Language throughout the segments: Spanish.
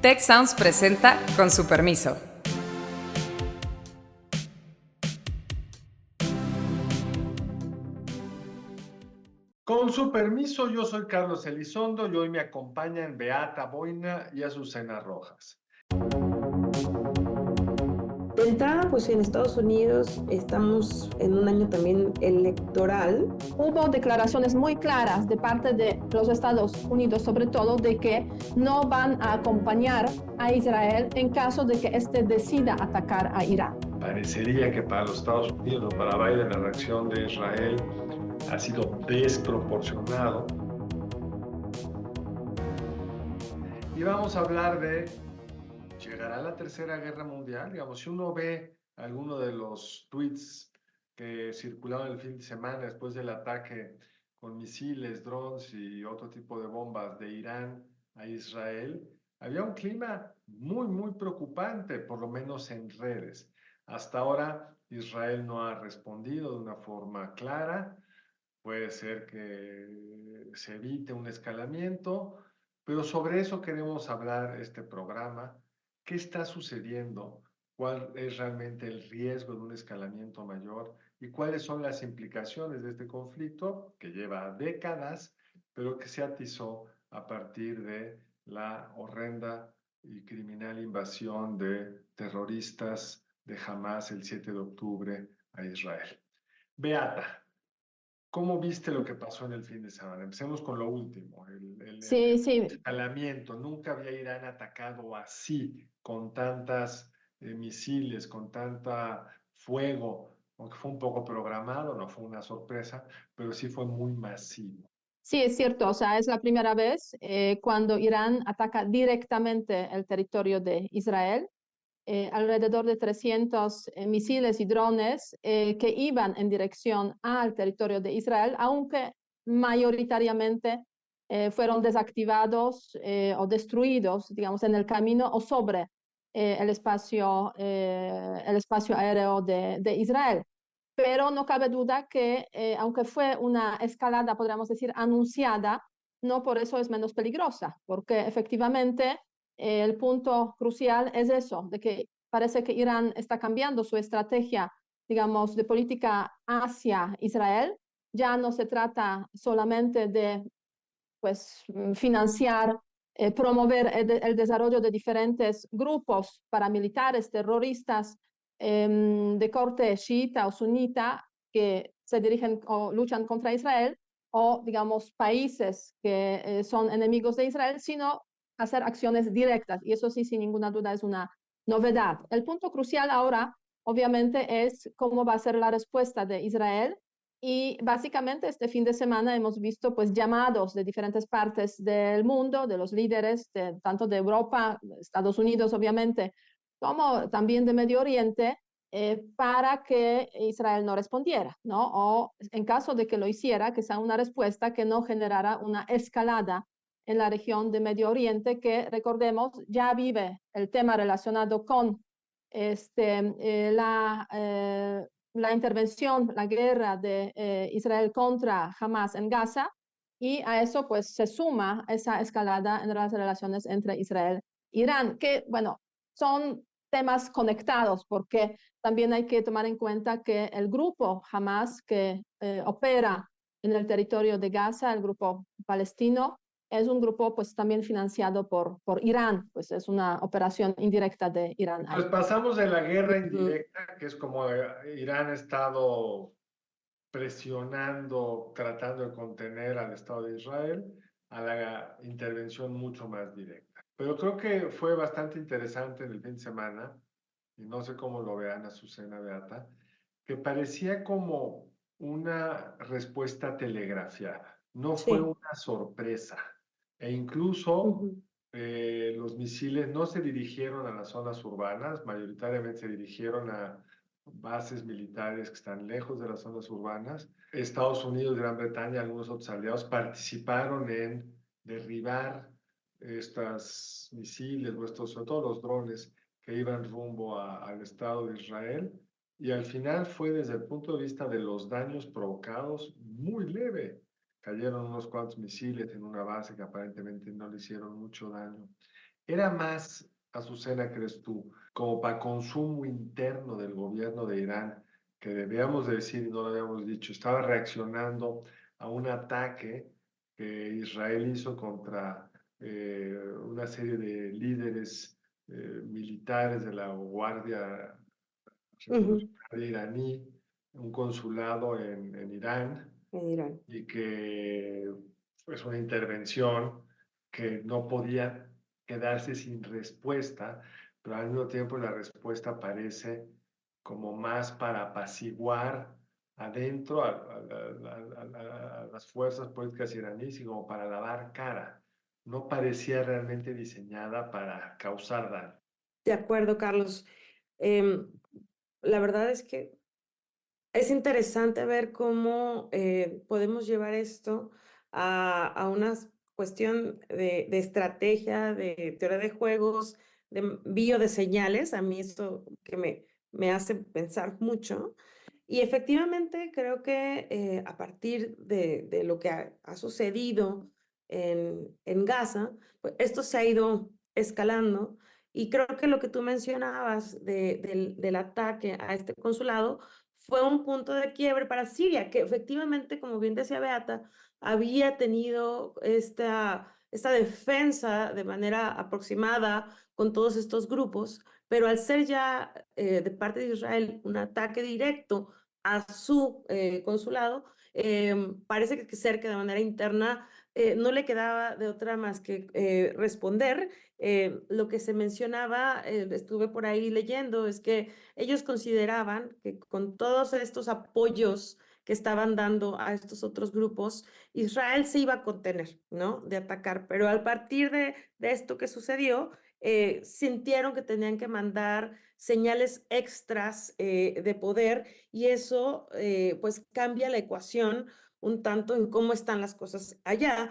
Tech Sounds presenta Con su permiso. Con su permiso, yo soy Carlos Elizondo y hoy me acompañan Beata Boina y Azucena Rojas. De entrada, pues en Estados Unidos estamos en un año también electoral. Hubo declaraciones muy claras de parte de los Estados Unidos, sobre todo, de que no van a acompañar a Israel en caso de que éste decida atacar a Irán. Parecería que para los Estados Unidos o para Biden la reacción de Israel ha sido desproporcionado. Y vamos a hablar de, ¿llegará la Tercera Guerra Mundial? Digamos, si uno ve alguno de los tweets que circularon el fin de semana después del ataque con misiles, drones y otro tipo de bombas de Irán a Israel, había un clima muy preocupante, por lo menos en redes. Hasta ahora Israel no ha respondido de una forma clara. Puede ser que se evite un escalamiento, pero sobre eso queremos hablar este programa. ¿Qué está sucediendo? ¿Cuál es realmente el riesgo de un escalamiento mayor? ¿Y cuáles son las implicaciones de este conflicto que lleva décadas, pero que se atizó a partir de la horrenda y criminal invasión de terroristas de Hamas el 7 de octubre a Israel? Beata, ¿cómo viste lo que pasó en el fin de semana? Empecemos con lo último, el Sí. escalamiento. Nunca había Irán atacado así, con tantas misiles, con tanta fuego, aunque fue un poco programado, no fue una sorpresa, pero sí fue muy masivo. Sí, es cierto, o sea, es la primera vez cuando Irán ataca directamente el territorio de Israel. Alrededor de 300 misiles y drones que iban en dirección al territorio de Israel, aunque mayoritariamente fueron desactivados o destruidos, digamos, en el camino o sobre el espacio aéreo de Israel. Pero no cabe duda que, aunque fue una escalada, podríamos decir, anunciada, no por eso es menos peligrosa, porque efectivamente el punto crucial es eso, de que parece que Irán está cambiando su estrategia, digamos, de política hacia Israel. Ya no se trata solamente de, pues, financiar, promover el desarrollo de diferentes grupos paramilitares, terroristas, de corte chiita o sunita que se dirigen o luchan contra Israel, o, digamos, países que son enemigos de Israel, sino hacer acciones directas. Y eso sí, sin ninguna duda, es una novedad. El punto crucial ahora, obviamente, es cómo va a ser la respuesta de Israel. Y básicamente este fin de semana hemos visto pues llamados de diferentes partes del mundo, de los líderes, tanto de Europa, Estados Unidos obviamente, como también de Medio Oriente, para que Israel no respondiera, ¿no? O en caso de que lo hiciera, que sea una respuesta que no generara una escalada en la región de Medio Oriente, que recordemos ya vive el tema relacionado con la intervención, la guerra de Israel contra Hamas en Gaza, y a eso pues se suma esa escalada en las relaciones entre Israel e Irán, que bueno, son temas conectados porque también hay que tomar en cuenta que el grupo Hamas que opera en el territorio de Gaza, el grupo palestino, es un grupo pues también financiado por Irán, pues es una operación indirecta de Irán ahí. Pues pasamos de la guerra indirecta, que es como Irán ha estado presionando, tratando de contener al Estado de Israel, a la intervención mucho más directa. Pero creo que fue bastante interesante en el fin de semana, y no sé cómo lo vean Azucena, Beata, que parecía como una respuesta telegrafiada. No fue Sí. una sorpresa. E incluso los misiles no se dirigieron a las zonas urbanas, mayoritariamente se dirigieron a bases militares que están lejos de las zonas urbanas. Estados Unidos, Gran Bretaña, algunos otros aliados participaron en derribar estos misiles, o estos, sobre todo los drones que iban rumbo al Estado de Israel. Y al final fue desde el punto de vista de los daños provocados muy leve. Cayeron unos cuantos misiles en una base que aparentemente no le hicieron mucho daño. ¿Era más, Azucena, crees tú, como para consumo interno del gobierno de Irán, que debíamos de decir, y no lo habíamos dicho, estaba reaccionando a un ataque que Israel hizo contra una serie de líderes militares de la Guardia Ujú, Revolucionaria iraní, un consulado en Irán, en Irán. y que es una intervención que no podía quedarse sin respuesta, pero al mismo tiempo la respuesta parece como más para apaciguar adentro a las fuerzas políticas iraníes y como para lavar cara. No parecía realmente diseñada para causar daño. De acuerdo, Carlos. Em, la verdad es que es interesante ver cómo podemos llevar esto a una cuestión de estrategia, de teoría de juegos, de envío de señales. A mí esto que me hace pensar mucho. Y efectivamente creo que a partir de lo que ha sucedido en Gaza, pues esto se ha ido escalando. Y creo que lo que tú mencionabas del ataque a este consulado fue un punto de quiebre para Siria, que efectivamente, como bien decía Beata, había tenido esta defensa de manera aproximada con todos estos grupos, pero al ser ya de parte de Israel un ataque directo a su consulado, parece que cerca de manera interna no le quedaba de otra más que responder. Lo que se mencionaba, estuve por ahí leyendo, es que ellos consideraban que con todos estos apoyos que estaban dando a estos otros grupos, Israel se iba a contener, ¿no? De atacar, pero a partir de esto que sucedió, sintieron que tenían que mandar señales extras de poder y eso pues cambia la ecuación un tanto en cómo están las cosas allá.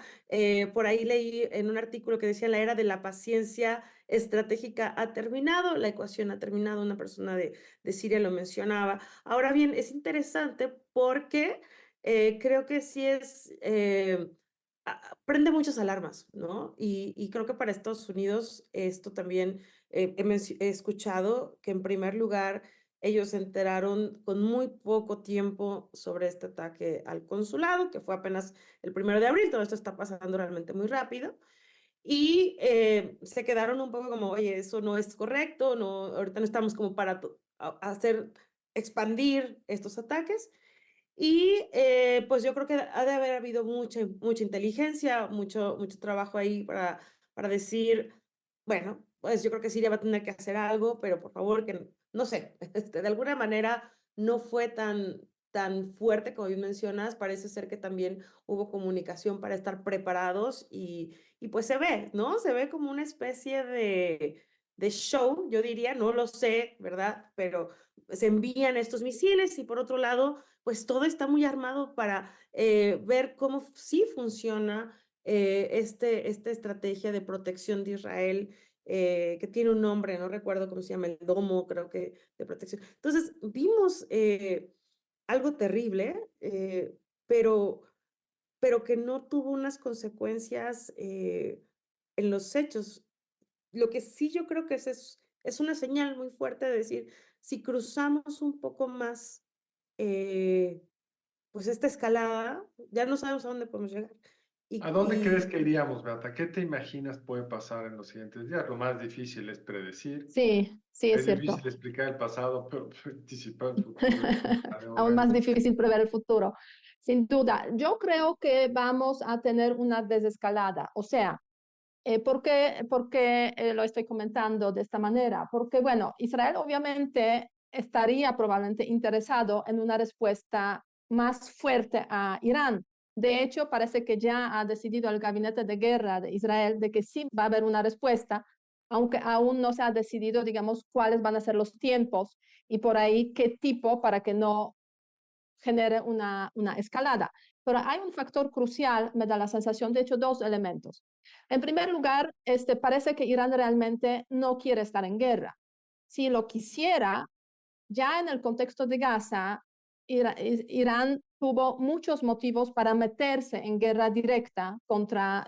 Por ahí leí en un artículo que decía la era de la paciencia estratégica ha terminado, la ecuación ha terminado, una persona de Siria lo mencionaba. Ahora bien, es interesante porque creo que sí prende muchas alarmas, ¿no? Y creo que para Estados Unidos esto también he escuchado que en primer lugar ellos se enteraron con muy poco tiempo sobre este ataque al consulado, que fue apenas el 1 de abril, todo esto está pasando realmente muy rápido. Y se quedaron un poco como, oye, eso no es correcto, no, ahorita no estamos como para expandir estos ataques. Y pues yo creo que ha de haber habido mucha inteligencia, mucho trabajo ahí para decir, bueno, pues yo creo que Siria va a tener que hacer algo, pero por favor, que no sé, de alguna manera no fue tan fuerte como bien mencionas, parece ser que también hubo comunicación para estar preparados y pues se ve, ¿no? Se ve como una especie de show, yo diría, no lo sé, ¿verdad? Pero se envían estos misiles y por otro lado pues todo está muy armado para ver cómo sí funciona esta estrategia de protección de Israel, que tiene un nombre, no recuerdo cómo se llama, el domo, creo que, de protección. Entonces, vimos algo terrible, pero que no tuvo unas consecuencias en los hechos. Lo que sí yo creo que es una señal muy fuerte de decir, si cruzamos un poco más eh, pues esta escalada, ya no sabemos a dónde podemos llegar. ¿A Y, dónde crees y que iríamos, Beata? ¿Qué te imaginas puede pasar en los siguientes días? Lo más difícil es predecir. Sí, sí, es Es cierto. difícil explicar el pasado, pero anticipar el futuro es Aún más verdaderamente. difícil prever el futuro. Sin duda, yo creo que vamos a tener una desescalada. O sea, ¿por qué lo estoy comentando de esta manera? Porque, bueno, Israel obviamente estaría probablemente interesado en una respuesta más fuerte a Irán. De hecho, parece que ya ha decidido el gabinete de guerra de Israel de que sí va a haber una respuesta, aunque aún no se ha decidido, digamos, cuáles van a ser los tiempos y por ahí qué tipo para que no genere una escalada. Pero hay un factor crucial, me da la sensación, de hecho, dos elementos. En primer lugar, parece que Irán realmente no quiere estar en guerra. Si lo quisiera, ya en el contexto de Gaza, Irán tuvo muchos motivos para meterse en guerra directa contra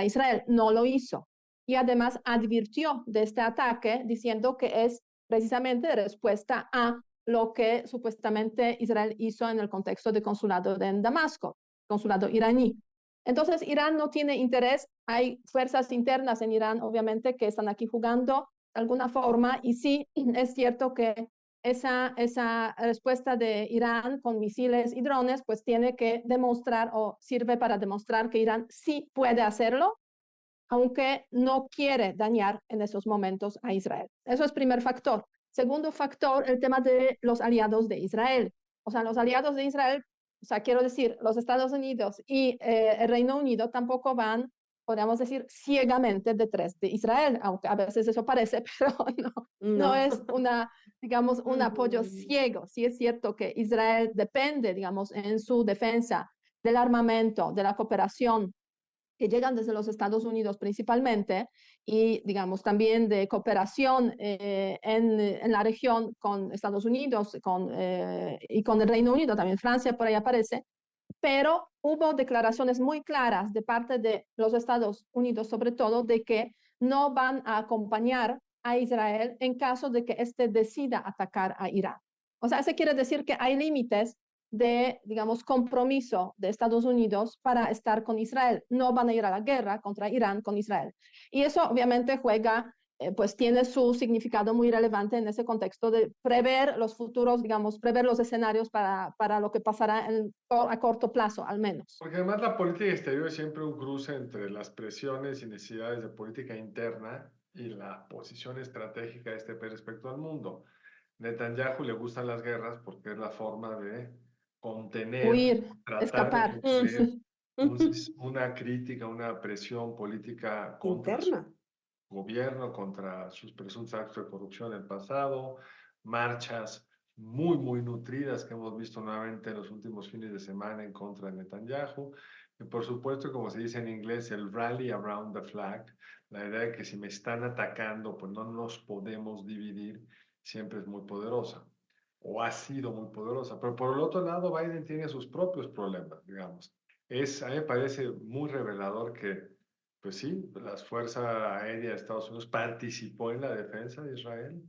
Israel. No lo hizo. y además advirtió de este ataque diciendo que es precisamente respuesta a lo que supuestamente Israel hizo en el contexto del consulado en Damasco, consulado iraní. Entonces, Irán no tiene interés, hay fuerzas internas en Irán, obviamente, que están aquí jugando de alguna forma, y sí, es cierto que esa respuesta de Irán con misiles y drones, pues tiene que demostrar o sirve para demostrar que Irán sí puede hacerlo, aunque no quiere dañar en esos momentos a Israel. Eso es primer factor. Segundo factor, el tema de los aliados de Israel. O sea, los aliados de Israel, o sea, quiero decir, los Estados Unidos y el Reino Unido tampoco van, podríamos decir, ciegamente detrás de Israel, aunque a veces eso parece, pero no es una, digamos, un apoyo ciego. Sí es cierto que Israel depende, digamos, en su defensa del armamento, de la cooperación que llegan desde los Estados Unidos principalmente y, digamos, también de cooperación en la región con Estados Unidos y con el Reino Unido, también Francia por ahí aparece, pero hubo declaraciones muy claras de parte de los Estados Unidos, sobre todo, de que no van a acompañar a Israel en caso de que éste decida atacar a Irán. O sea, eso quiere decir que hay límites de, digamos, compromiso de Estados Unidos para estar con Israel. No van a ir a la guerra contra Irán con Israel. Y eso obviamente juega, pues tiene su significado muy relevante en ese contexto de prever los futuros, digamos, prever los escenarios para lo que pasará a corto plazo, al menos. Porque además la política exterior es siempre un cruce entre las presiones y necesidades de política interna y la posición estratégica de este país respecto al mundo. Netanyahu le gustan las guerras porque es la forma de contener, Huir, tratar de escapar. contener una crítica, una presión política contra su Interna. gobierno, contra sus presuntos actos de corrupción en el pasado, marchas muy nutridas que hemos visto nuevamente en los últimos fines de semana en contra de Netanyahu. Y por supuesto, como se dice en inglés, el rally around the flag, la idea de que si me están atacando, pues no nos podemos dividir, siempre es muy poderosa, o ha sido muy poderosa. Pero por el otro lado, Biden tiene sus propios problemas, digamos. A mí me parece muy revelador que, pues sí, la Fuerza Aérea de Estados Unidos participó en la defensa de Israel,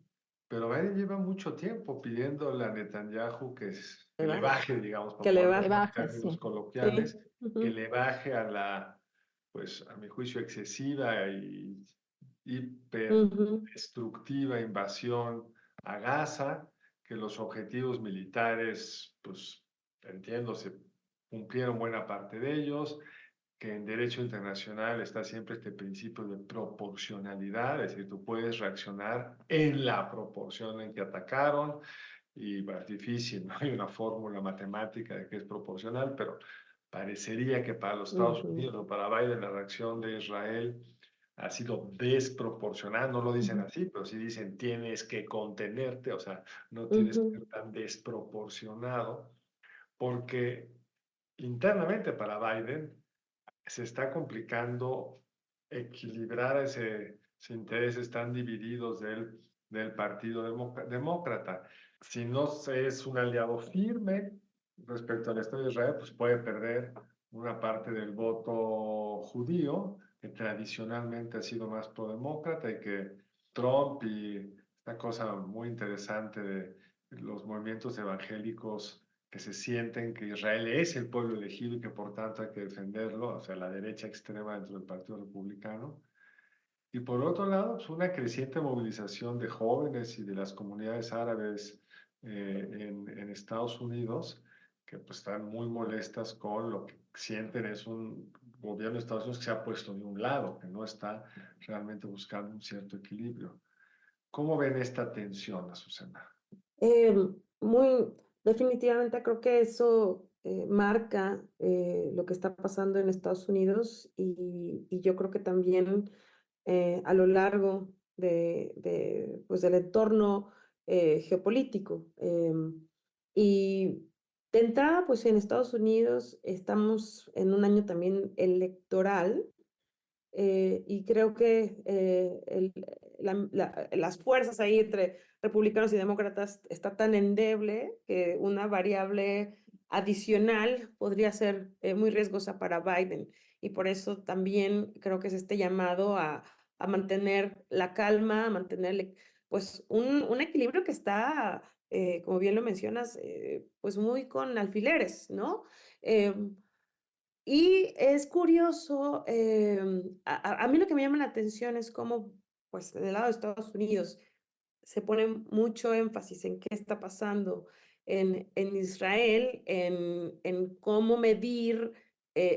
pero Biden lleva mucho tiempo pidiéndole a Netanyahu que le baje, digamos, Que por le ponerlo baje. en baje, términos sí. coloquiales, Sí. que le baje a la, pues a mi juicio, excesiva y hiperdestructiva invasión a Gaza, que los objetivos militares, pues entiendo, se cumplieron buena parte de ellos, que en derecho internacional está siempre este principio de proporcionalidad, es decir, tú puedes reaccionar en la proporción en que atacaron, y es difícil, no hay una fórmula matemática de que es proporcional, pero parecería que para los Estados Unidos o para Biden la reacción de Israel ha sido desproporcional, no lo dicen así, pero sí dicen tienes que contenerte, o sea, no tienes que ser tan desproporcionado, porque internamente para Biden se está complicando equilibrar ese intereses tan divididos del Partido Demócrata. Si no es un aliado firme respecto al Estado de Israel, pues puede perder una parte del voto judío, que tradicionalmente ha sido más prodemócrata, y que Trump y esta cosa muy interesante de los movimientos evangélicos que se sienten que Israel es el pueblo elegido y que por tanto hay que defenderlo, o sea, la derecha extrema dentro del Partido Republicano. Y por otro lado, pues una creciente movilización de jóvenes y de las comunidades árabes en Estados Unidos, que pues están muy molestas con lo que sienten es un gobierno de Estados Unidos que se ha puesto de un lado, que no está realmente buscando un cierto equilibrio. ¿Cómo ven esta tensión, Azucena? Muy definitivamente creo que eso marca lo que está pasando en Estados Unidos y yo creo que también a lo largo pues del entorno geopolítico. Y de entrada, pues en Estados Unidos estamos en un año también electoral y creo que las fuerzas ahí entre republicanos y demócratas está tan endeble que una variable adicional podría ser muy riesgosa para Biden. Y por eso también creo que es este llamado a a mantener la calma, a mantener pues un equilibrio que está, como bien lo mencionas, pues muy con alfileres, ¿no? Em, y es curioso, a mí lo que me llama la atención es cómo, pues, del lado de Estados Unidos se pone mucho énfasis en qué está pasando en Israel, en cómo medir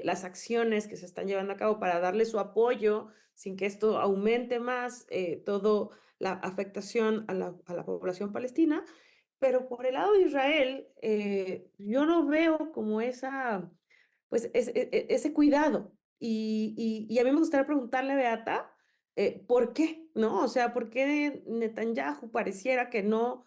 las acciones que se están llevando a cabo para darle su apoyo sin que esto aumente más toda la afectación a la población palestina. Pero por el lado de Israel, yo no veo como esa pues ese cuidado. Y a mí me gustaría preguntarle a Beata, ¿por qué? ¿No? O sea, ¿por qué Netanyahu pareciera que no,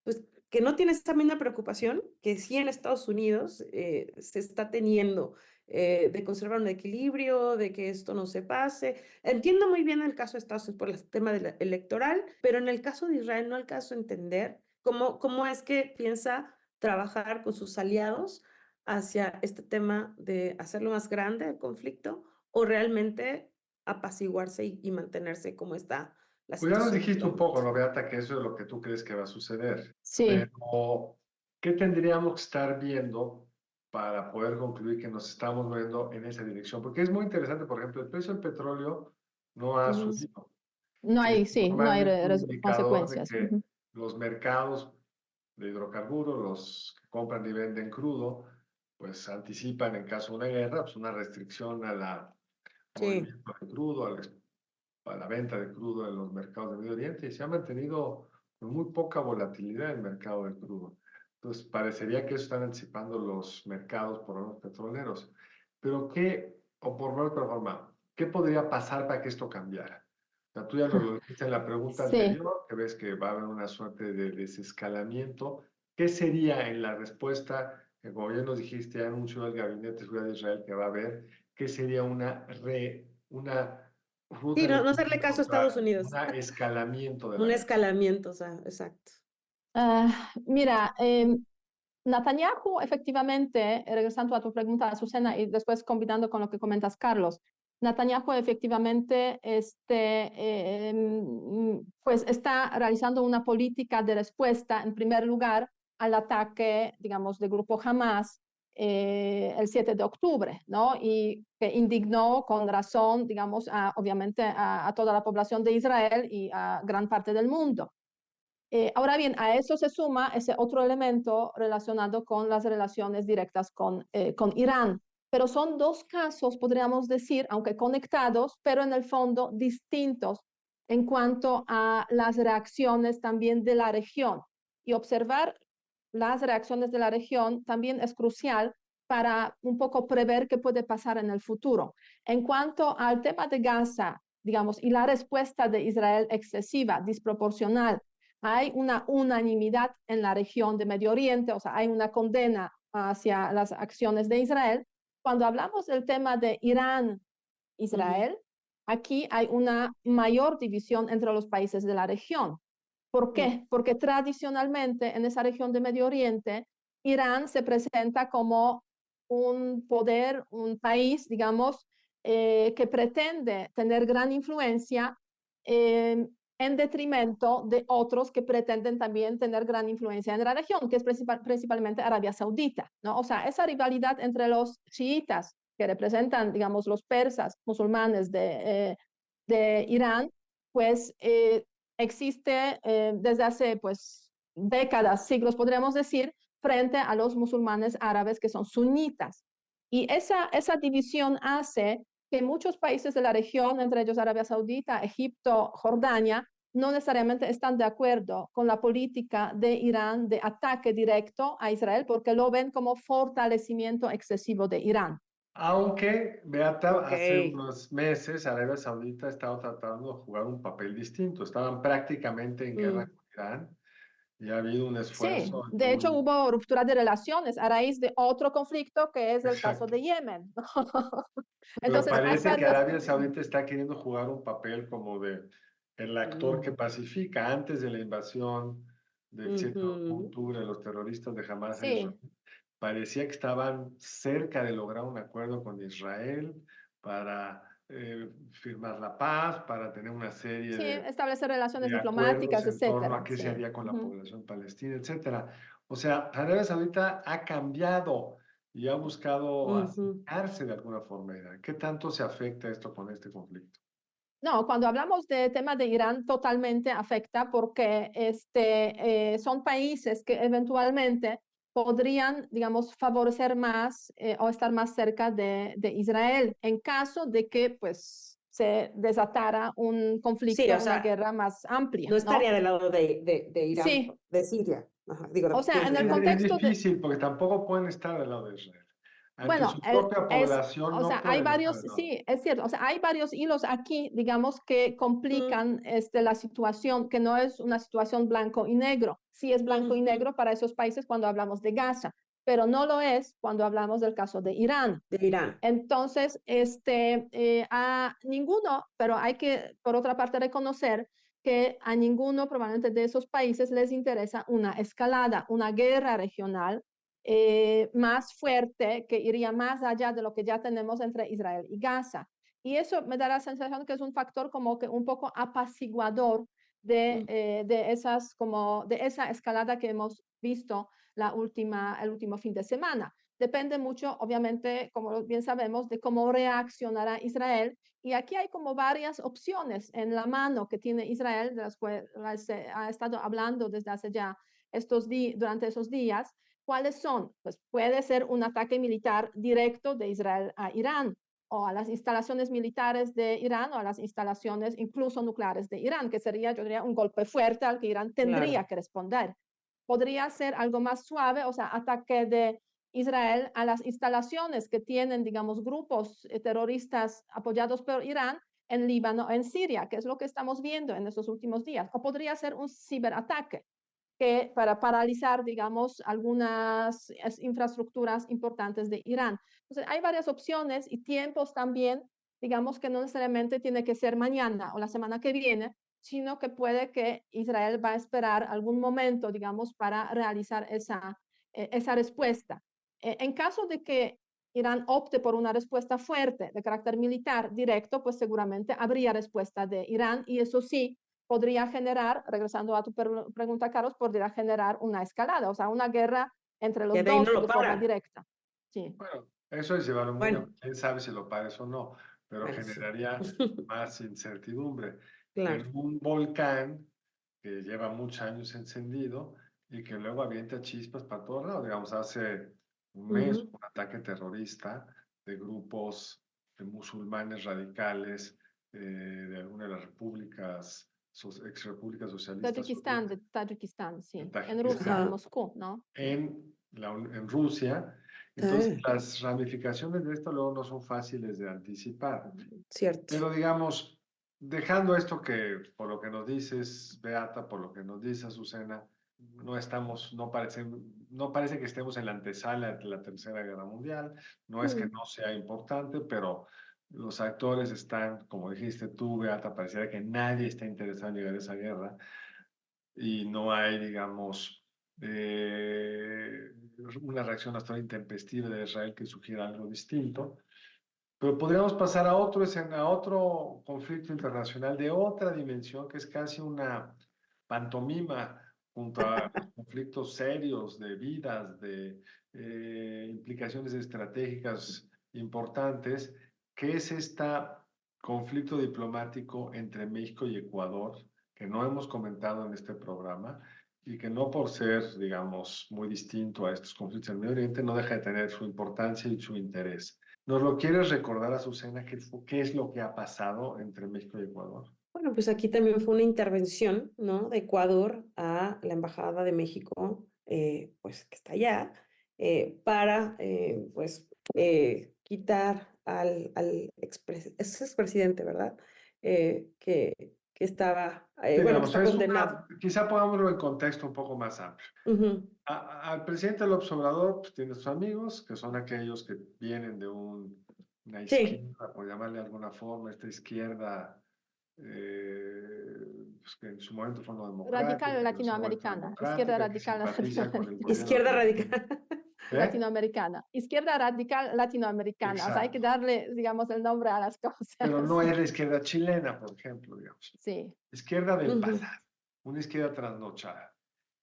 pues, que no tiene esta misma preocupación que sí en Estados Unidos se está teniendo de conservar un equilibrio, de que esto no se pase? Entiendo muy bien el caso de Estados Unidos por el tema electoral, pero en el caso de Israel no alcanzo a entender cómo es que piensa trabajar con sus aliados hacia este tema de hacerlo más grande el conflicto o realmente apaciguarse y mantenerse como está la Pues ya nos situación dijiste un actualmente. poco, ¿no, Beata, que eso es lo que tú crees que va a suceder? Sí. Pero, ¿qué tendríamos que estar viendo para poder concluir que nos estamos moviendo en esa dirección? Porque es muy interesante, por ejemplo, el precio del petróleo no ha Ujú. subido. No Es hay, sí, no hay normalmente un indicador de consecuencias. que los mercados de hidrocarburos, los que compran y venden crudo, pues anticipan en caso de una guerra, pues una restricción a la Sí. movimiento de crudo, a la venta de crudo en los mercados de Medio Oriente y se ha mantenido con muy poca volatilidad el mercado del crudo. Entonces, parecería que eso están anticipando los mercados por los petroleros. Pero ¿qué, o por otra forma, qué podría pasar para que esto cambiara? O sea, tú ya lo dijiste en la pregunta Sí. anterior, que ves que va a haber una suerte de desescalamiento. ¿Qué sería en la respuesta, que como ya nos dijiste, ya anunció el Gabinete de Seguridad de Israel que va a haber, qué sería una Sí, ruta no, de no hacerle caso a Estados Unidos. un escalamiento de la Un guerra? escalamiento, o sea, exacto. Mira, Netanyahu, efectivamente, regresando a tu pregunta, Azucena, y después combinando con lo que comentas, Carlos, Netanyahu efectivamente pues está realizando una política de respuesta, en primer lugar, al ataque, digamos, del grupo Hamas el 7 de octubre, ¿no? Y que indignó con razón, digamos, obviamente a toda la población de Israel y a gran parte del mundo. Ahora bien, a eso se suma ese otro elemento relacionado con las relaciones directas con Irán. Pero son dos casos, podríamos decir, aunque conectados, pero en el fondo distintos en cuanto a las reacciones también de la región. Y observar las reacciones de la región también es crucial para un poco prever qué puede pasar en el futuro. En cuanto al tema de Gaza, digamos, y la respuesta de Israel excesiva, desproporcional, hay una unanimidad en la región de Medio Oriente, o sea, hay una condena hacia las acciones de Israel. Cuando hablamos del tema de Irán-Israel, aquí hay una mayor división entre los países de la región. ¿Por qué? Porque tradicionalmente en esa región de Medio Oriente, Irán se presenta como un poder, un país, digamos, que pretende tener gran influencia en detrimento de otros que pretenden también tener gran influencia en la región, que es principalmente Arabia Saudita, ¿no? O sea, esa rivalidad entre los chiitas, que representan, digamos, los persas musulmanes de Irán, pues existe desde hace, pues, décadas, siglos, podríamos decir, frente a los musulmanes árabes que son sunitas. Y esa división hace que muchos países de la región, entre ellos Arabia Saudita, Egipto, Jordania, no necesariamente están de acuerdo con la política de Irán de ataque directo a Israel porque lo ven como fortalecimiento excesivo de Irán. Aunque, Beata, Ok. hace unos meses Arabia Saudita estaba tratando de jugar un papel distinto. Estaban prácticamente en guerra Mm. con Irán y ha habido un Sí, esfuerzo de hecho hubo ruptura de relaciones a raíz de otro conflicto que es el caso Exacto. de Yemen. Pero Entonces hay parece que varios... Arabia Saudita está queriendo jugar un papel como de el actor que Mm. pacifica antes de la invasión del 7 de Ujú. octubre, los terroristas de Hamas a Israel. Sí, Parecía que estaban cerca de lograr un acuerdo con Israel para firmar la paz, para tener una serie Sí, de establecer relaciones acuerdos diplomáticas, en torno a etcétera. qué se Sí. haría con la Ujú. población palestina, etcétera. O sea, Arabia Saudita ha cambiado y ha buscado Ujú. acercarse de alguna forma a Irán. ¿Qué tanto se afecta esto con este conflicto? No, cuando hablamos de tema de Irán, totalmente afecta porque son países que eventualmente podrían, digamos, favorecer más o estar más cerca de Israel en caso de que, pues, se desatara un Sí, conflicto, o una sea, guerra más amplia, no ¿no? estaría del lado de Irán, Sí, de Siria. Ajá, digo, o sea, en el Es contexto de, difícil porque tampoco pueden estar del lado de Israel. Ante bueno, su propia es, población o no sea, hay pueden estar varios, del lado. sí, es cierto, o sea, hay varios hilos aquí, digamos, que Mm, complican la situación, que no es una situación blanco y negro. Sí es blanco y ujú. negro para esos países cuando hablamos de Gaza, pero no lo es cuando hablamos del caso de Irán. De Irán. Entonces, a ninguno, pero hay que, por otra parte, reconocer que a ninguno probablemente de esos países les interesa una escalada, una guerra regional más fuerte que iría más allá de lo que ya tenemos entre Israel y Gaza. Y eso me da la sensación que es un factor como que un poco apaciguador Mm. de esa escalada que hemos visto el último fin de semana. Depende mucho, obviamente, como bien sabemos, de cómo reaccionará Israel. Y aquí hay como varias opciones en la mano que tiene Israel, de las cuales se ha estado hablando desde hace ya durante esos días. ¿Cuáles son? Pues puede ser un ataque militar directo de Israel a Irán o a las instalaciones militares de Irán o a las instalaciones incluso nucleares de Irán, que sería, yo diría, un golpe fuerte al que Irán tendría Claro. que responder. Podría ser algo más suave, o sea, ataque de Israel a las instalaciones que tienen, digamos, grupos terroristas apoyados por Irán en Líbano o en Siria, que es lo que estamos viendo en estos últimos días. O podría ser un ciberataque que para paralizar, digamos, algunas infraestructuras importantes de Irán. Entonces, hay varias opciones y tiempos también, digamos que no necesariamente tiene que ser mañana o la semana que viene, sino que puede que Israel va a esperar algún momento, digamos, para realizar esa respuesta. En caso de que Irán opte por una respuesta fuerte de carácter militar directo, pues seguramente habría respuesta de Irán y eso sí podría generar, regresando a tu pregunta, Carlos, podría generar una escalada, o sea, una guerra entre Que los de ahí no dos lo de forma para. directa. Sí. Bueno, eso es llevarlo muy lejos. Bueno, Quién sabe si lo pares o no, pero bueno, sí. generaría más incertidumbre. Claro. En un volcán que lleva muchos años encendido y que luego avienta chispas para todos lados. Digamos, hace un mes Ujú. un ataque terrorista de grupos de musulmanes radicales de alguna de las repúblicas, ex repúblicas socialistas soviéticas, Tayikistán, en sí. En Rusia, en Tayikistán, Ajá. Moscú, ¿no? Sí. en Rusia. Entonces, Ah, las ramificaciones de esto luego no son fáciles de anticipar. cierto. Pero digamos, dejando esto que por lo que nos dices, Beata, por lo que nos dice Azucena, no parece que estemos en la antesala de la Tercera Guerra Mundial. No es que Mm. no sea importante, pero los actores están, como dijiste tú, Beata, pareciera que nadie está interesado en llegar a esa guerra y no hay, digamos, una reacción hasta ahora intempestiva de Israel que sugiera algo distinto. Pero podríamos pasar a otro conflicto internacional de otra dimensión, que es casi una pantomima junto a conflictos serios de vidas, de implicaciones estratégicas importantes, que es este conflicto diplomático entre México y Ecuador, que no hemos comentado en este programa y que no por ser, digamos, muy distinto a estos conflictos en el Medio Oriente, no deja de tener su importancia y su interés. ¿Nos lo quieres recordar, Azucena, qué es lo que ha pasado entre México y Ecuador? Bueno, pues aquí también fue una intervención, ¿no? De Ecuador a la Embajada de México, pues que está allá, para, pues, quitar al es expresidente, ¿verdad? Que estaba, Sí, bueno, que digamos, está condenado. quizá pongámoslo en contexto un poco más amplio. Ujú. Al presidente López Obrador pues, tiene sus amigos, que son aquellos que vienen de una Sí, izquierda, por llamarle de alguna forma, esta izquierda, pues, que en su momento fue no democrática, Radical que en su momento latinoamericana, izquierda democrática, que radical simpatiza con el latinoamericana. gobierno izquierda de López, radical. latinoamericana, izquierda radical latinoamericana, o sea, hay que Exacto. darle, digamos, el nombre a las cosas. Pero no es la izquierda chilena, por ejemplo, digamos. Sí. Izquierda del Ujú. pasado, una izquierda trasnochada.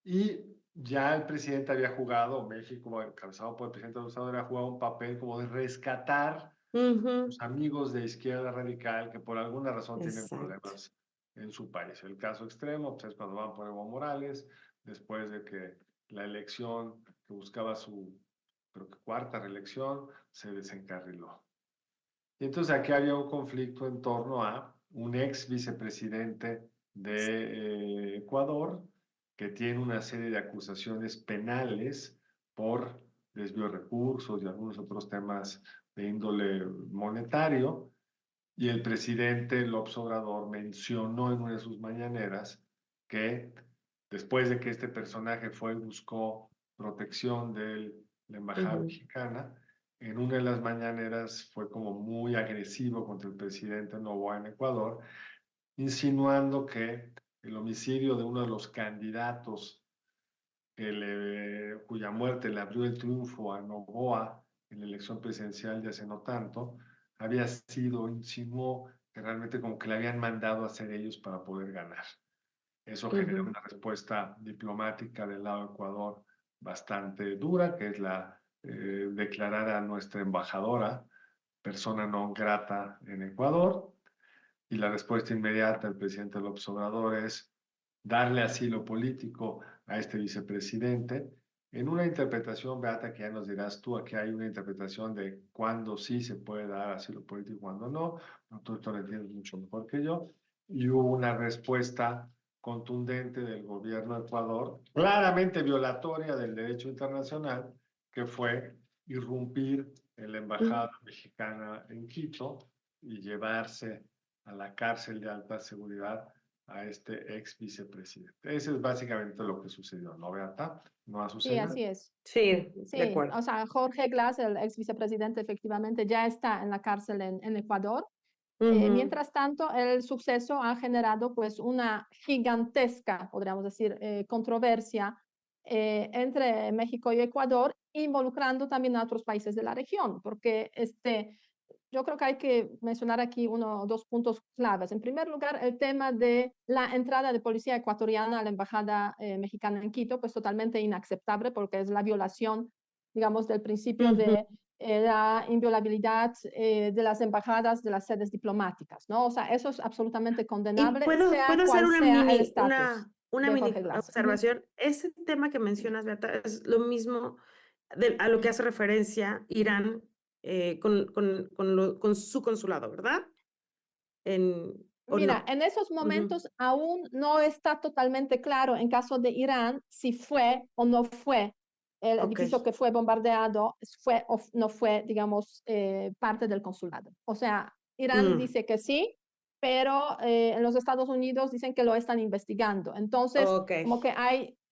Y ya el presidente había jugado, México, encabezado por el presidente de los Estados Unidos, había jugado un papel como de rescatar Ujú. sus amigos de izquierda radical que por alguna razón tienen Exacto. problemas en su país. El caso extremo pues, es cuando van por Evo Morales, después de que la elección que buscaba su creo que cuarta reelección se desencarriló. Y entonces aquí había un conflicto en torno a un ex vicepresidente de Ecuador que tiene una serie de acusaciones penales por desvío de recursos y algunos otros temas de índole monetario. Y el presidente López Obrador mencionó en una de sus mañaneras que después de que este personaje fue y buscó protección de la embajada Ujú. mexicana, en una de las mañaneras fue como muy agresivo contra el presidente Noboa en Ecuador, insinuando que el homicidio de uno de los candidatos cuya muerte le abrió el triunfo a Noboa en la elección presidencial de hace no tanto, había sido, insinuó que realmente como que le habían mandado a hacer ellos para poder ganar. Eso generó Ujú. una respuesta diplomática del lado de Ecuador bastante dura, que es la declarar a nuestra embajadora persona non grata en Ecuador. Y la respuesta inmediata del presidente López Obrador es darle asilo político a este vicepresidente. En una interpretación, Beata, que ya nos dirás tú, aquí hay una interpretación de cuándo sí se puede dar asilo político y cuándo no. Tú lo entiendes mucho mejor que yo. Y hubo una respuesta contundente del gobierno de Ecuador, claramente violatoria del derecho internacional, que fue irrumpir en la embajada mexicana en Quito y llevarse a la cárcel de alta seguridad a este ex vicepresidente. Eso es básicamente lo que sucedió, ¿no, Beata? ¿No ha Sí, sucedido? así es. Sí, de Sí, acuerdo. o sea, Jorge Glass, el ex vicepresidente, efectivamente ya está en la cárcel en Ecuador. Ujú. Mientras tanto, el suceso ha generado pues una gigantesca, podríamos decir, controversia entre México y Ecuador, involucrando también a otros países de la región, porque yo creo que hay que mencionar aquí uno o dos puntos claves. En primer lugar, el tema de la entrada de policía ecuatoriana a la embajada mexicana en Quito, pues totalmente inaceptable porque es la violación, digamos, del principio Ujú. de la inviolabilidad de las embajadas, de las sedes diplomáticas, ¿no? O sea, eso es absolutamente Y condenable, puedo sea hacer cual una sea el mini, estatus una de mini Jorge Glass. Ujú. observación. Ese tema que mencionas, Beata, es lo mismo a lo que hace referencia Irán con su consulado, ¿verdad? ¿O Mira, no? en esos Ujú. momentos aún no está totalmente claro en caso de Irán si fue o no fue el Ok. edificio que fue bombardeado, fue o no fue, digamos, parte del consulado. O sea, Irán Mm. dice que sí, pero en los Estados Unidos dicen que lo están investigando. Entonces, Ok. como que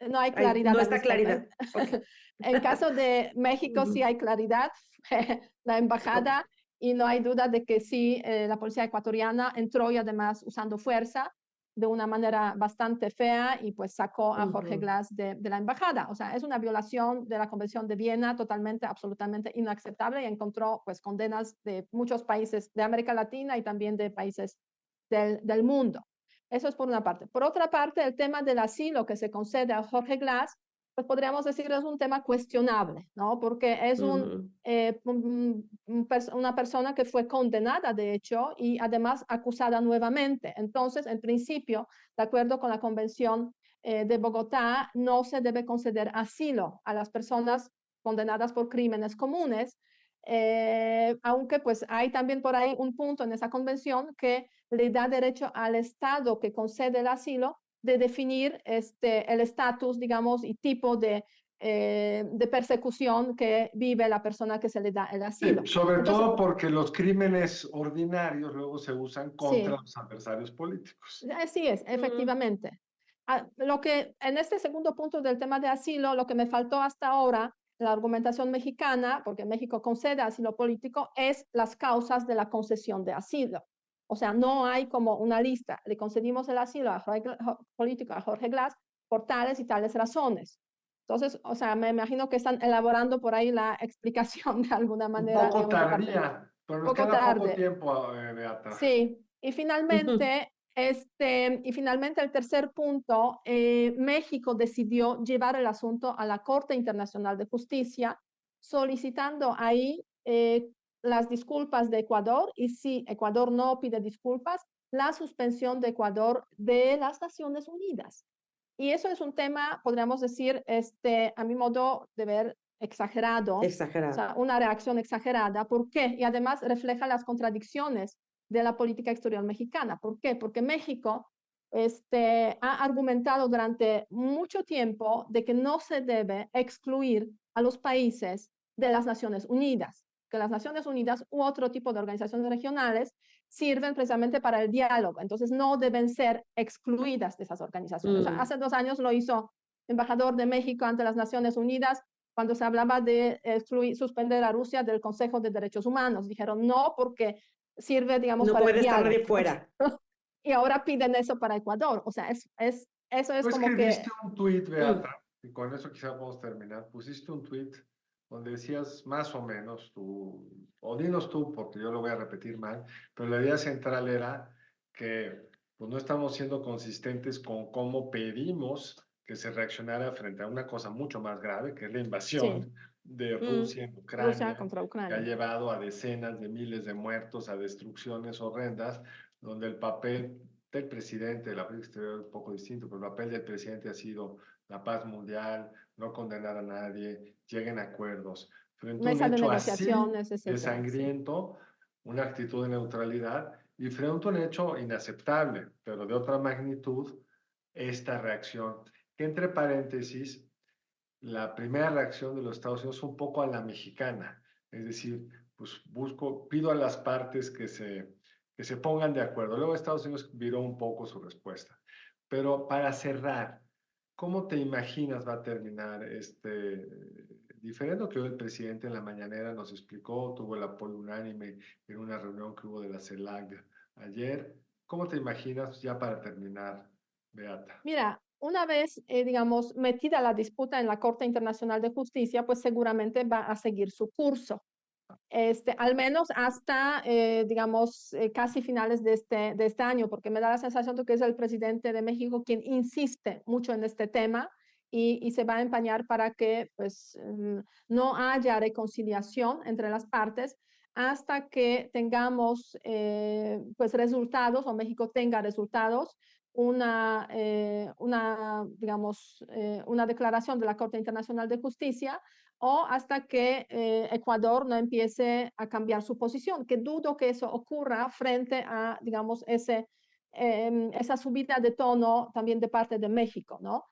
no hay claridad No al está respecto. claridad. Ok. En caso de México sí Ujú. hay claridad. La Ok. embajada y no hay duda de que sí, la policía ecuatoriana entró y además usando fuerza de una manera bastante fea y pues sacó a Jorge Ujú. Glass de la embajada. O sea, es una violación de la Convención de Viena totalmente, absolutamente inaceptable y encontró pues condenas de muchos países de América Latina y también de países del mundo. Eso es por una parte. Por otra parte, el tema del asilo que se concede a Jorge Glass, pues podríamos decir es un tema cuestionable, ¿no? Porque es Ujú. una persona que fue condenada, de hecho, y además acusada nuevamente. Entonces, en principio, de acuerdo con la Convención de Bogotá, no se debe conceder asilo a las personas condenadas por crímenes comunes, aunque pues hay también por ahí un punto en esa convención que le da derecho al Estado que concede el asilo de definir el estatus, digamos, y tipo de persecución que vive la persona que se le da el Sí, asilo. sobre Entonces, todo porque los crímenes ordinarios luego se usan contra sí, los adversarios políticos. así es, Mm. efectivamente. Lo que en este segundo punto del tema de asilo, lo que me faltó hasta ahora, la argumentación mexicana, porque México concede asilo político, es las causas de la concesión de asilo. O sea, no hay como una lista. Le concedimos el asilo político a Jorge Glass por tales y tales razones. Entonces, o sea, me imagino que están elaborando por ahí la explicación de alguna Un manera. poco Digamos, de parte. tardía, pero nos Poco queda poco tarde. tiempo, Beata. Sí, y finalmente, el tercer punto, México decidió llevar el asunto a la Corte Internacional de Justicia, solicitando ahí las disculpas de Ecuador, y si Ecuador no pide disculpas, la suspensión de Ecuador de las Naciones Unidas. Y eso es un tema, podríamos decir, a mi modo de ver, exagerado, o Exagerado. sea, una reacción exagerada. ¿Por qué? Y además refleja las contradicciones de la política exterior mexicana. ¿Por qué? Porque México ha argumentado durante mucho tiempo de que no se debe excluir a los países de las Naciones Unidas, que las Naciones Unidas u otro tipo de organizaciones regionales sirven precisamente para el diálogo, entonces no deben ser excluidas de esas organizaciones. O sea, hace 2 años lo hizo embajador de México ante las Naciones Unidas cuando se hablaba de suspender a Rusia del Consejo de Derechos Humanos. Dijeron no porque sirve, digamos, No para el puede estar diálogo. nadie fuera. Y ahora piden eso para Ecuador. O sea, eso es Tú como escribiste que... un tuit, Beata, y con eso quizá podemos terminar. Pusiste un tuit donde decías más o menos tú, o dinos tú, porque yo lo voy a repetir mal, pero la idea central era que pues, no estamos siendo consistentes con cómo pedimos que se reaccionara frente a una cosa mucho más grave, que es la invasión Sí, de Rusia en Rusia Ucrania, contra que ha Ucrania. llevado a decenas de miles de muertos, a destrucciones horrendas, donde el papel del presidente, la política exterior es un poco distinto, pero el papel del presidente ha sido la paz mundial, no condenar a nadie, lleguen a acuerdos. Frente a un Mesa de hecho así negociaciones, de etcétera. Sí. sangriento, una actitud de neutralidad, y frente a un hecho inaceptable, pero de otra magnitud, esta reacción, que entre paréntesis, la primera reacción de los Estados Unidos fue un poco a la mexicana, es decir, pues pido a las partes que se pongan de acuerdo. Luego Estados Unidos viró un poco su respuesta. Pero para cerrar, ¿cómo te imaginas va a terminar diferente lo que hoy el presidente en la mañanera nos explicó, tuvo el apoyo unánime en una reunión que hubo de la CELAC ayer? ¿Cómo te imaginas ya para terminar, Beata? Mira, una vez, digamos, metida la disputa en la Corte Internacional de Justicia, pues seguramente va a seguir su curso. Al menos hasta, digamos, casi finales de este año, porque me da la sensación de que es el presidente de México quien insiste mucho en este tema y se va a empañar para que pues, no haya reconciliación entre las partes hasta que tengamos pues resultados o México tenga resultados, digamos, una declaración de la Corte Internacional de Justicia o hasta que Ecuador no empiece a cambiar su posición, que dudo que eso ocurra frente a, digamos, esa subida de tono también de parte de México, ¿no?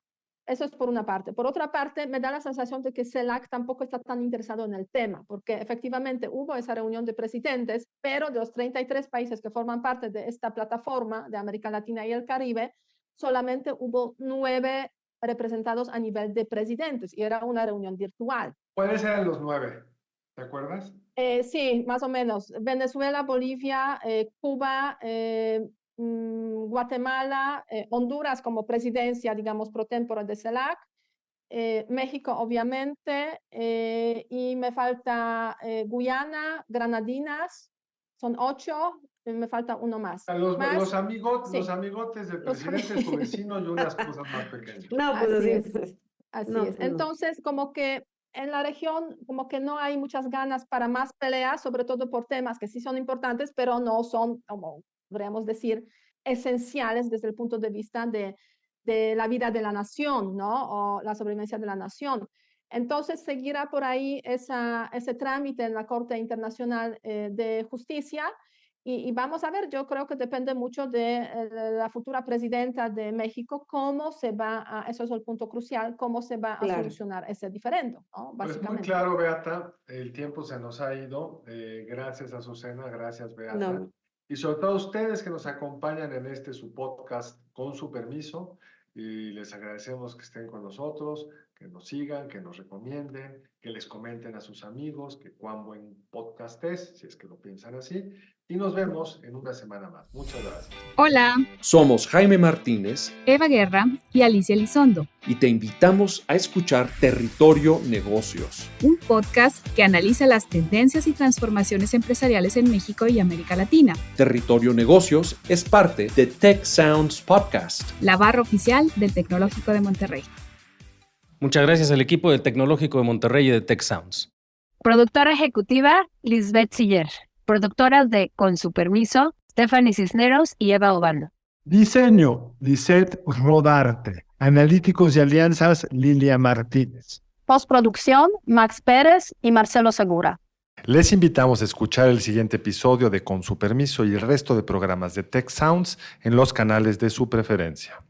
Eso es por una parte. Por otra parte, me da la sensación de que CELAC tampoco está tan interesado en el tema, porque efectivamente hubo esa reunión de presidentes, pero de los 33 países que forman parte de esta plataforma de América Latina y el Caribe, solamente hubo 9 representados a nivel de presidentes y era una reunión virtual. ¿Cuáles eran los 9? ¿Te acuerdas? Sí, más o menos. Venezuela, Bolivia, Cuba, Guatemala, Honduras como presidencia, digamos, pro tempore de CELAC, México, obviamente, y me falta Guyana, Granadinas, son 8, me falta uno más. Los Sí, amigotes del los presidente, su vecino y unas cosas más pequeñas. No, pues así así. es. Así No, es. pues no. Entonces, como que en la región, como que no hay muchas ganas para más peleas, sobre todo por temas que sí son importantes, pero no son, como podríamos decir, esenciales desde el punto de vista de la vida de la nación, ¿no? O la sobrevivencia de la nación. Entonces, seguirá por ahí ese trámite en la Corte Internacional de Justicia y vamos a ver, yo creo que depende mucho de la futura presidenta de México, cómo se va a, eso es el punto crucial, cómo se va a Claro. solucionar ese diferendo, ¿no? Pues muy Básicamente. claro, Beata, el tiempo se nos ha ido. Gracias, Azucena, gracias, Beata. No. Y sobre todo a ustedes que nos acompañan en su podcast con su permiso. Y les agradecemos que estén con nosotros, que nos sigan, que nos recomienden, que les comenten a sus amigos que cuán buen podcast es, si es que lo piensan así. Y nos vemos en una semana más. Muchas gracias. Hola, Somos Jaime Martínez Eva Guerra y Alicia Elizondo, y te invitamos a escuchar Territorio Negocios. un podcast que analiza las tendencias y transformaciones empresariales en México y América Latina. Territorio Negocios es parte de Tech Sounds Podcast. La barra oficial del Tecnológico de Monterrey. Muchas gracias al equipo del Tecnológico de Monterrey y de Tech Sounds. Productora ejecutiva, Lisbeth Siller. Productoras de Con su permiso, Stephanie Cisneros y Eva Obando. Diseño, Lisette Rodarte. Analíticos y alianzas, Lilia Martínez. Postproducción, Max Pérez y Marcelo Segura. Les invitamos a escuchar el siguiente episodio de Con su permiso y el resto de programas de Tech Sounds en los canales de su preferencia.